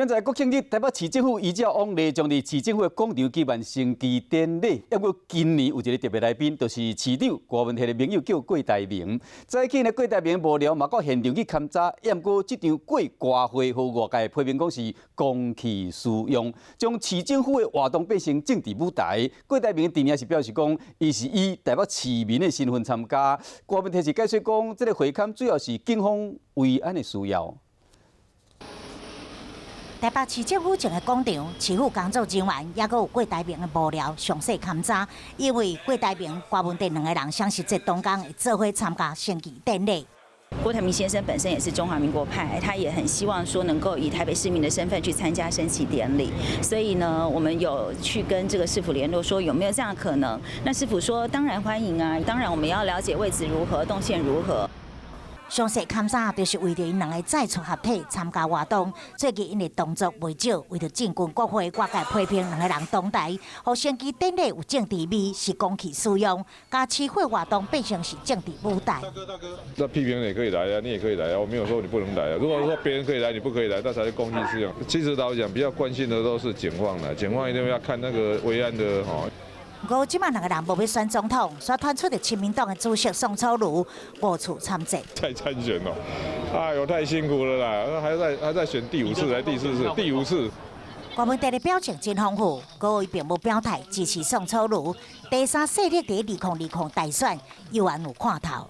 现在国庆日，台北市政府依照往例，将伫市政府的广场举办升旗典礼。不过今年有一个特别来宾，就是市长郭文摕的盟友叫郭台铭。早起呢，郭台铭无聊嘛，到现场去勘查。不过这场郭歌会，和外界批评讲是公器私用，将市政府的活动变成政治舞台。郭台铭的阵营是表示讲，伊是以台北市民的身份参加。郭文摕是解释讲，这个会勘主要是警方维安的需要。 台北市政府前的广场，市府工作人员也有郭台铭的幕僚详细勘查，因为郭台铭、郭文摕两个人相识在东港，会做伙参加升旗典礼。郭台铭先生本身也是中华民国派，他也很希望说能够以台北市民的身份去参加升旗典礼，所以呢，我们有去跟这个市府联络，说有没有这样的可能？那市府说当然欢迎啊，当然我们要了解位置如何，动线如何。 详细勘查就是为着因两个再出合体参加活动。最近因为动作未少，为着进军国会，外界批评两个人同台，和升旗典礼有政治味，是公器私用，加市会活动变成是政治舞台。大哥，那批评也可以来啊，你也可以来啊，我没有说你不能来啊。如果说别人可以来，你不可以来，那才是公器私用。其实老实讲，比较关心的都是检方啦，检方一定要看那个维安的哈。 不过，即摆两个人无要选总统，所传出的亲民党的主席宋楚瑜无处参战。再参选哦，哎呦，太辛苦了啦！还在选第5次还是第4次？第5次。郭文摕的表情真丰富，不过伊并无表态支持宋楚瑜。第3势力在2020大选，犹原有看头。